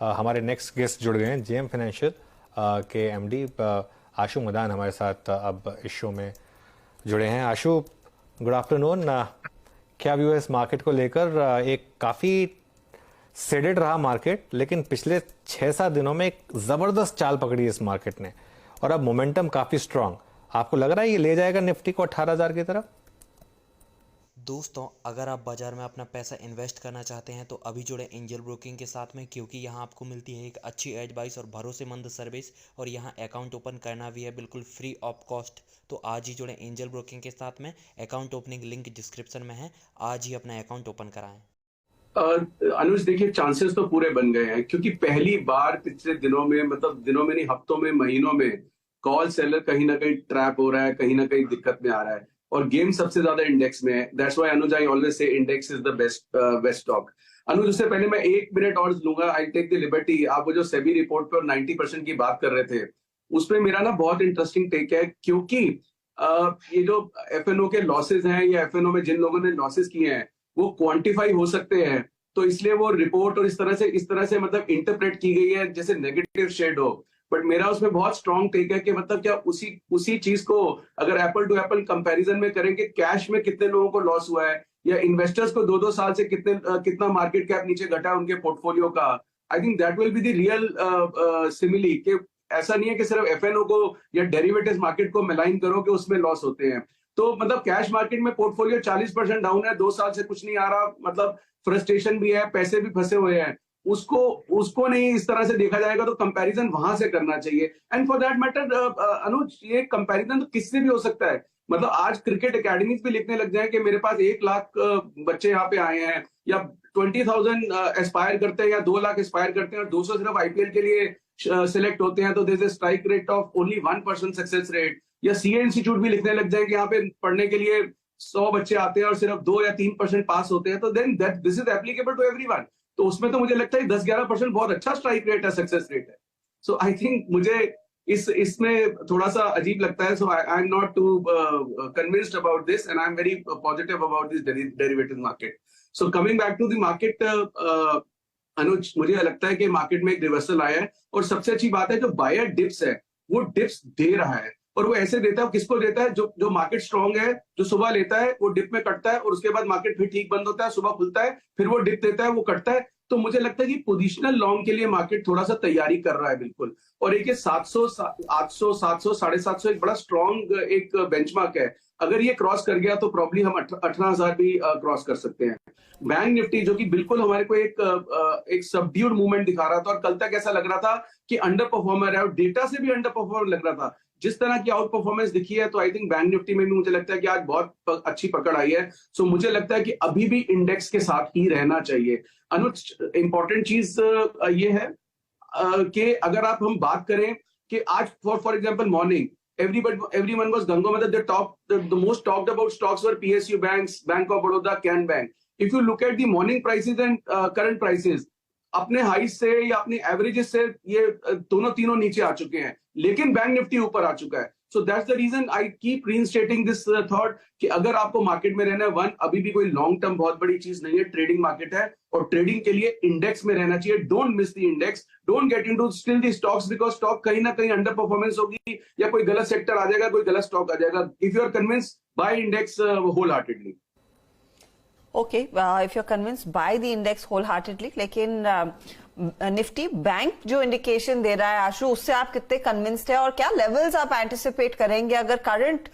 हमारे next guest जुड़ गए हैं जेएम फाइनेंशियल के एमडी आशु मदान हमारे साथ अब इस शो में जुड़े हैं। आशु, गुड आफ्टरनून। क्या व्यू है इस मार्केट को लेकर? एक काफ़ी सेडेड रहा मार्केट, लेकिन पिछले 6-7 दिनों में एक ज़बरदस्त चाल पकड़ी इस मार्केट ने और अब मोमेंटम काफ़ी स्ट्रांग। आपको लग रहा है ये ले जाएगा निफ्टी को 18,000 की तरफ? दोस्तों, अगर आप बाजार में अपना पैसा इन्वेस्ट करना चाहते हैं तो अभी जुड़े एंजल ब्रोकिंग के साथ में, क्योंकि यहां आपको मिलती है एक अच्छी एडवाइस और भरोसेमंद सर्विस, और यहां अकाउंट ओपन करना भी है बिल्कुल फ्री ऑफ कॉस्ट। तो आज ही जुड़े एंजल ब्रोकिंग के साथ में। अकाउंट ओपनिंग लिंक डिस्क्रिप्शन में है, आज ही अपना अकाउंट ओपन कराएं। अनुज, देखिए चांसेस तो पूरे बन गए हैं, क्योंकि पहली बार पिछले दिनों में, मतलब दिनों में नहीं, हफ्तों में, महीनों में कॉल सेलर कहीं ना कहीं ट्रैप हो रहा है, कहीं ना कहीं दिक्कत में आ रहा है, और गेम सबसे ज्यादा इंडेक्स में है। That's why Anuj, I always say index is the best stock. Anuj, उससे पहले मैं 1 मिनट और लूंगा, आई टेक द लिबर्टी। आप वो जो सेबी रिपोर्ट पे 90% की बात कर रहे थे, उसमें मेरा ना बहुत इंटरेस्टिंग टेक है, क्योंकि ये जो एफएनओ के लॉसेज हैं, या एफएनओ में जिन लोगों ने लॉसेज किए हैं वो क्वांटिफाई हो सकते हैं, तो इसलिए वो रिपोर्ट और इस तरह से मतलब इंटरप्रेट की गई है जैसे नेगेटिव शेड हो। बट मेरा उसमें बहुत स्ट्रॉन्ग टेक है कि मतलब क्या उसी चीज को अगर एप्पल टू एप्पल कंपैरिजन में करेंगे, कैश में कितने लोगों को लॉस हुआ है, या इन्वेस्टर्स को 2-2 साल से कितना मार्केट कैप नीचे घटा है उनके पोर्टफोलियो का, I think that will be the real simile. कि ऐसा नहीं है कि सिर्फ एफएनओ को या डेरिवेटिव्स मार्केट को मिलाइन करो कि उसमें लॉस होते हैं। तो मतलब कैश मार्केट में पोर्टफोलियो 40% डाउन है, 2 साल से कुछ नहीं आ रहा, मतलब फ्रस्ट्रेशन भी है, पैसे भी फंसे हुए हैं, उसको नहीं इस तरह से देखा जाएगा, तो कंपैरिजन वहां से करना चाहिए। एंड फॉर दैट मैटर अनुज, ये कंपैरिजन तो किससे भी हो सकता है। मतलब आज क्रिकेट एकेडमीज भी लिखने लग जाए कि मेरे पास 1 लाख बच्चे यहाँ पे आए हैं, या 20,000 एस्पायर करते हैं, या 2 लाख एस्पायर करते हैं, और 200 सिर्फ आईपीएल के लिए सिलेक्ट होते हैं, तो there is a strike rate of only 1% success rate. या सीए इंस्टीट्यूट भी लिखने लग जाए कि यहाँ पे पढ़ने के लिए 100 बच्चे आते हैं और सिर्फ 2 या 3% पास होते हैं, तो then this is applicable to everyone. तो उसमें तो मुझे लगता है 10-11% बहुत अच्छा स्ट्राइक रेट है, सक्सेस रेट है। सो आई थिंक मुझे इसमें थोड़ा सा अजीब लगता है। So I am not too convinced about this, and I am very positive about this derivative market. So coming back to the market Anuj, मुझे लगता है कि मार्केट में एक रिवर्सल आया है, और सबसे अच्छी बात है जो बायर डिप्स है वो डिप्स दे रहा है, और वो ऐसे देता है, किसको देता है, जो मार्केट स्ट्रांग है, जो सुबह लेता है वो डिप में कटता है, और उसके बाद मार्केट फिर ठीक बंद होता है, सुबह खुलता है, फिर वो डिप देता है, वो कटता है। तो मुझे लगता है कि पोजिशनल लॉन्ग के लिए मार्केट थोड़ा सा तैयारी कर रहा है बिल्कुल। और एक 700, 800, 700, 750 एक बड़ा स्ट्रॉन्ग एक बेंचमार्क है। अगर ये क्रॉस कर गया तो प्रॉब्ली हम 18,000 भी क्रॉस कर सकते हैं। बैंक निफ्टी जो कि बिल्कुल हमारे को एक सबड्यूड मूवमेंट दिखा रहा था, और कल तक ऐसा लग रहा था कि अंडर परफॉर्मर है, और डेटा से भी अंडर परफॉर्मर लग रहा था। जिस तरह की आउट परफॉर्मेंस दिखी है, तो आई थिंक बैंक निफ्टी में भी मुझे लगता है कि आज बहुत अच्छी पकड़ आई है। सो मुझे लगता है कि अभी भी इंडेक्स के साथ ही रहना चाहिए। अनुज, इंपॉर्टेंट चीज ये है कि अगर हम बात करें कि आज for example morning everyone was Gangoma, the most talked about stocks were PSU banks, Bank of Baroda, Can Bank. If you look at the morning prices and current prices, अपने हाई से या अपने एवरेजेस से ये दोनों तीनों नीचे आ चुके हैं, लेकिन बैंक निफ्टी ऊपर आ चुका है। So that's the reason I keep reinstating this thought कि अगर आपको मार्केट में रहना है, वन, अभी भी कोई लॉन्ग टर्म बहुत बड़ी चीज नहीं है, ट्रेडिंग मार्केट है, और ट्रेडिंग के लिए इंडेक्स में रहना चाहिए। Don't miss the index, don't get into still the stocks, because stock कहीं ना कहीं अंडर परफॉर्मेंस होगी, या कोई गलत सेक्टर आ जाएगा, कोई गलत स्टॉक आ जाएगा। If you are convinced, buy index whole heartedly. Okay, if you are convinced, buy the index whole heartedly. लेकिन निफ्टी बैंक जो इंडिकेशन दे रहा है आशु, उससे आप कितने कन्विंस्ड है, और क्या लेवल्स आप एंटिसिपेट करेंगे अगर करंट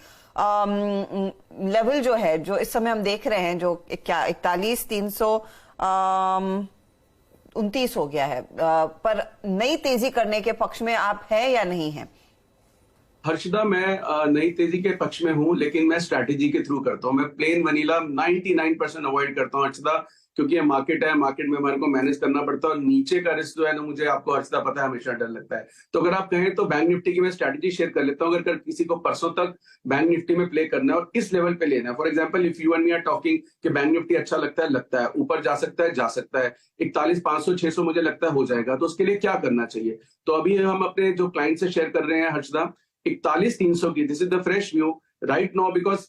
लेवल जो है, जो इस समय हम देख रहे हैं, जो क्या 41,329 हो गया है, पर नई तेजी करने के पक्ष में आप है या नहीं है? हर्षदा, मैं नई तेजी के पक्ष में हूं, लेकिन मैं स्ट्रैटेजी के थ्रू करता हूं। मैं प्लेन वनीला 99% अवॉइड करता हूं हर्षदा, क्योंकि ये मार्केट है, मार्केट में हमारे को मैनेज करना पड़ता है, और नीचे का रिस्क जो है ना, मुझे आपको हर्षदा पता है, हमेशा डर लगता है। तो अगर आप कहें तो बैंक निफ्टी की मैं स्ट्रैटेजी शेयर कर लेता हूं। अगर किसी को परसों तक बैंक निफ्टी में प्ले करना है और इस लेवल पे लेना है, for example if you and me are talking कि बैंक निफ्टी अच्छा लगता है, ऊपर जा सकता है, 41,500, 600 मुझे लगता है हो जाएगा। तो उसके लिए क्या करना चाहिए? तो अभी हम अपने जो क्लाइंट से शेयर कर रहे हैं हर्षदा, 41,300 की, this is the fresh view right now, because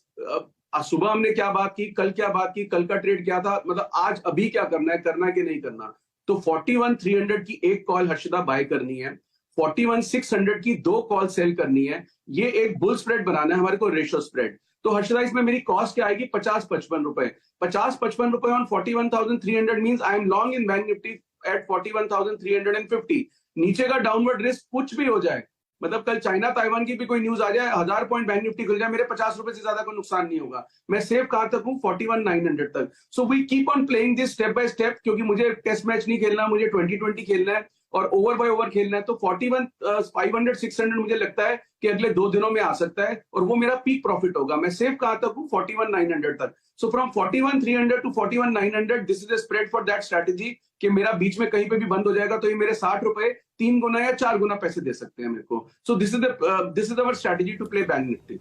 सुबह हमने क्या बात की, कल क्या बात की, कल का ट्रेड क्या था, मतलब आज अभी क्या करना है कि नहीं करना। तो 41,300 की एक कॉल हर्षदा बाय करनी है, 41,600 की 2 कॉल सेल करनी है। ये एक बुल स्प्रेड बनाना है हमारे को, रेशियो स्प्रेड। तो हर्षदा इसमें मेरी कॉस्ट क्या आएगी? 50-55 रुपए। 50-55 रुपए on 41,300 means I am long in bank Nifty at 41,350। नीचे का डाउनवर्ड रिस्क कुछ भी हो जाए, मतलब कल चाइना ताइवान की भी कोई न्यूज आ जाए, 1000 पॉइंट बैंक निफ्टी खुल जाए, मेरे 50 रुपए से ज्यादा कोई नुकसान नहीं होगा। मैं सेफ कहां तक हूं? 41,900 तक। So we keep on playing this step by step, क्योंकि मुझे टेस्ट मैच नहीं खेलना, मुझे 2020 खेलना है और ओवर बाय ओवर खेलना है। तो 41,500-600 मुझे लगता है कि अगले 2 दिनों में आ सकता है और वो मेरा पीक प्रॉफिट होगा। मैं सेफ कहां तक हूं? 41,900 तक। So from 41,300 to 41,900 this is a spread for that strategy, कि मेरा बीच में कहीं पे भी बंद हो जाएगा तो ये मेरे 60 रुपए 3 गुना या 4 गुना पैसे दे सकते हैं मेरे को। So this is our strategy to play bank Nifty.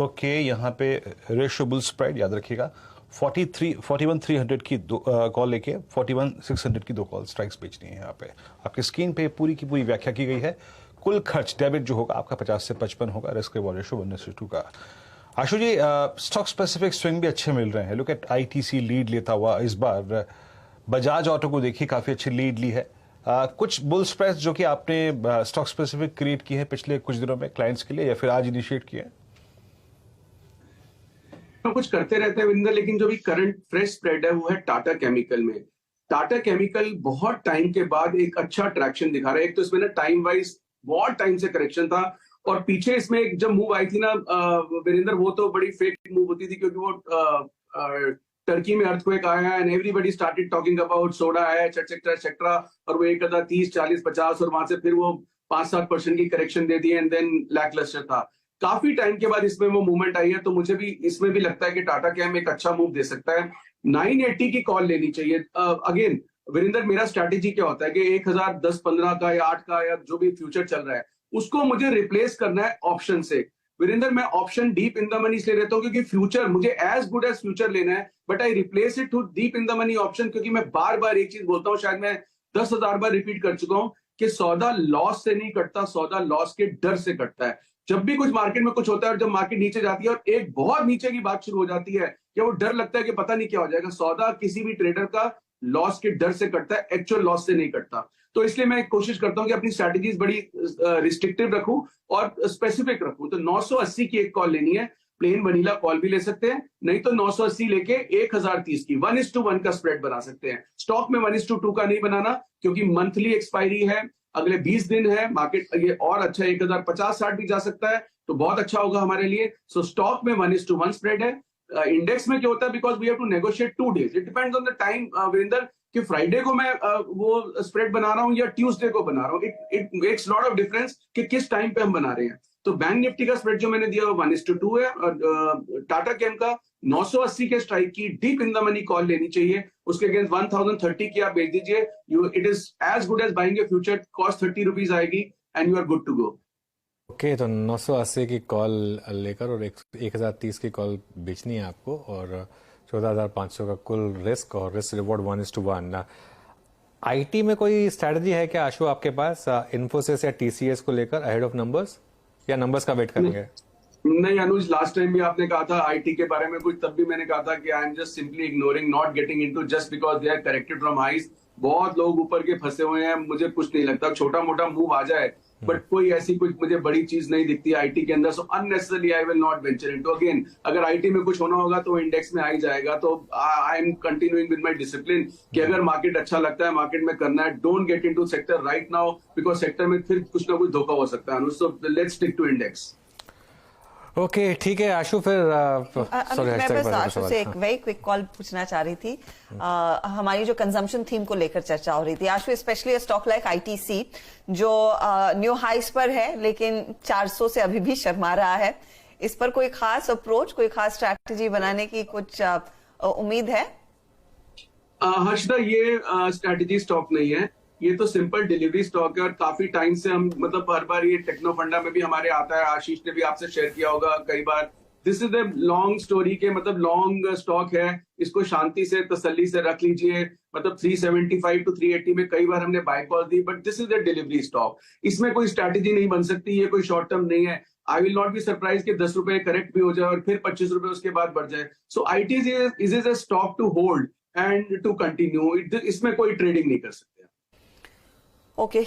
Okay, यहाँ पे रेशियो बुल स्प्रेड याद रखिएगा, 41,300 की कॉल लेके 41,600 की 2 कॉल स्ट्राइक्स बेचनी है। यहाँ पे आपकी स्क्रीन पे पूरी की पूरी व्याख्या की गई है। कुल खर्च डेबिट जो होगा आपका 50 से 55 होगा, रिस्क रिवॉर्ड रेशियो 1:2 का। आशु जी, स्टॉक स्पेसिफिक स्विंग भी अच्छे मिल रहे हैं। लुक एट आईटीसी लीड लेता हुआ इस बार। बजाज ऑटो को देखिए, काफी अच्छी लीड ली है। कुछ बुल स्प्रेड्स जो कि आपने स्टॉक स्पेसिफिक क्रिएट की है पिछले कुछ दिनों में क्लाइंट्स के लिए, या फिर आज इनिशिएट किए हैं? कुछ करते रहते हैं विंदर, लेकिन जो भी करंट फ्रेश स्प्रेड है वो है टाटा केमिकल में। टाटा केमिकल बहुत टाइम के बाद एक अच्छा ट्रैक्शन दिखा रहा है। एक तो इसमें ना टाइम वाइज बहुत टाइम से करेक्शन था, और पीछे इसमें एक जब मूव आई थी ना वीरेंद्र, वो तो बड़ी फेक मूव होती थी, क्योंकि वो टर्की में अर्थक्वेक आया and everybody started talking about soda है एक्सेट्रा एक्सेट्रा, और वो एक 30, 40, 50 और वहां से फिर वो 5-7% की करेक्शन दे दी एंड देन लैकलस्टर था। काफी टाइम के बाद इसमें वो मूवमेंट आई है, तो मुझे भी इसमें भी लगता है कि टाटा कैम एक अच्छा मूव दे सकता है। 980 की कॉल लेनी चाहिए। अगेन वीरेंद्र, मेरा स्ट्रैटेजी क्या होता है कि 1010-15 का या 8 का या जो भी फ्यूचर चल रहा है उसको मुझे रिप्लेस करना है ऑप्शन से। वीरेंद्र, मैं option deep in the money इसलिए रहता हूँ क्योंकि फ्यूचर मुझे एज गुड एज फ्यूचर लेना है, but I replace it to deep in the money option, क्योंकि मैं बार बार एक चीज बोलता हूँ, शायद मैं 10,000 बार रिपीट कर चुका हूँ कि सौदा लॉस से नहीं कटता, सौदा लॉस के डर से कटता है। जब भी कुछ मार्केट में कुछ होता है और जब मार्केट नीचे जाती है और एक बहुत नीचे की बात शुरू हो जाती है, कि वो डर लगता है कि पता नहीं क्या हो जाएगा, सौदा किसी भी ट्रेडर का लॉस के डर से कटता है, एक्चुअल लॉस से नहीं कटता। तो इसलिए मैं कोशिश करता हूं कि अपनी स्ट्रैटेजीज बड़ी रिस्ट्रिक्टिव रखूं और स्पेसिफिक रखूं। तो 980 की एक कॉल लेनी है, प्लेन वनीला कॉल भी ले सकते हैं, नहीं तो 980 लेके 1030 की 1:1 का स्प्रेड बना सकते हैं। स्टॉक में 1:2 का नहीं बनाना, क्योंकि मंथली एक्सपायरी है, अगले 20 दिन है, मार्केट ये और अच्छा 1050-60 भी जा सकता है, तो बहुत अच्छा होगा हमारे लिए। सो स्टॉक में 1:1 स्प्रेड है। इंडेक्स में क्या होता है, because we have to negotiate 2 days, it depends on the time Virendra, कि फ्राइडे को मैं वो स्प्रेड बना रहा हूं या ट्यूसडे को बना रहा हूं। It makes lot of difference कि किस टाइम पे हम बना रहे हैं। तो बैंक निफ्टी का स्प्रेड जो मैंने दिया वो 1:2 है, और टाटा केम का 980 के स्ट्राइक की deep in the money call लेनी चाहिए, उसके अगेंस्ट 1030 की आप भेज दीजिए। It is as good as buying a future, cost 30 rupees आएगी and you are good to go. Okay, तो 980 की कॉल लेकर और 1030 की कॉल बेचनी है आपको, और 14,500 का कुल रिस्क और रिस्क रिवॉर्ड 1:1। आईटी में कोई स्ट्रैटेजी है क्या आशु आपके पास, इन्फोसिस या टीसीएस को लेकर अहेड ऑफ नंबर्स, या नंबर्स का वेट करेंगे? नहीं अनुज, लास्ट टाइम भी आपने कहा था आईटी के बारे में कुछ, तब भी मैंने कहा था कि I am just simply ignoring, not getting into just because they are corrected from highs. बहुत लोग ऊपर के फंसे हुए हैं, मुझे कुछ नहीं लगता, छोटा मोटा मूव आ जाए, बट कोई ऐसी कुछ मुझे बड़ी चीज नहीं दिखती आईटी के अंदर। So unnecessarily I will not venture into. Again, अगर आईटी में कुछ होना होगा तो इंडेक्स में आ ही जाएगा। तो I am continuing with my discipline कि अगर मार्केट अच्छा लगता है, मार्केट में करना है, don't get into sector right now, because sector में फिर कुछ ना कुछ धोखा हो सकता है। So let's stick to index. Okay, ठीक है आशु, फिर मैं बस आशु से एक वेरी क्विक कॉल पूछना चाह रही थी। हमारी जो कंजम्पशन थीम को लेकर चर्चा हो रही थी आशु, स्पेशली स्टॉक लाइक आईटीसी जो न्यू हाइस पर है लेकिन 400 से अभी भी शर्मा रहा है, इस पर कोई खास अप्रोच, कोई खास स्ट्रैटेजी बनाने की कुछ उम्मीद है? हर्षदा, ये स्ट्रैटेजी स्टॉक नहीं है, ये तो सिंपल डिलीवरी स्टॉक है, और काफी टाइम से हम मतलब हर बार ये टेक्नो फंडा में भी हमारे आता है, आशीष ने भी आपसे शेयर किया होगा कई बार। This is a long story के, मतलब लॉन्ग स्टॉक है, इसको शांति से तसल्ली से रख लीजिए। मतलब 375 to 380 में कई बार हमने बाय कॉल दी, but this is a delivery stock, इसमें कोई स्ट्रैटेजी नहीं बन सकती, ये कोई शॉर्ट टर्म नहीं है। आई विल नॉट बी सरप्राइज कि 10 रुपए करेक्ट भी हो जाए और फिर 25 रुपए उसके बाद बढ़ जाए। So IT is a stock to hold and to continue. इसमें कोई ट्रेडिंग नहीं कर सकते। ओके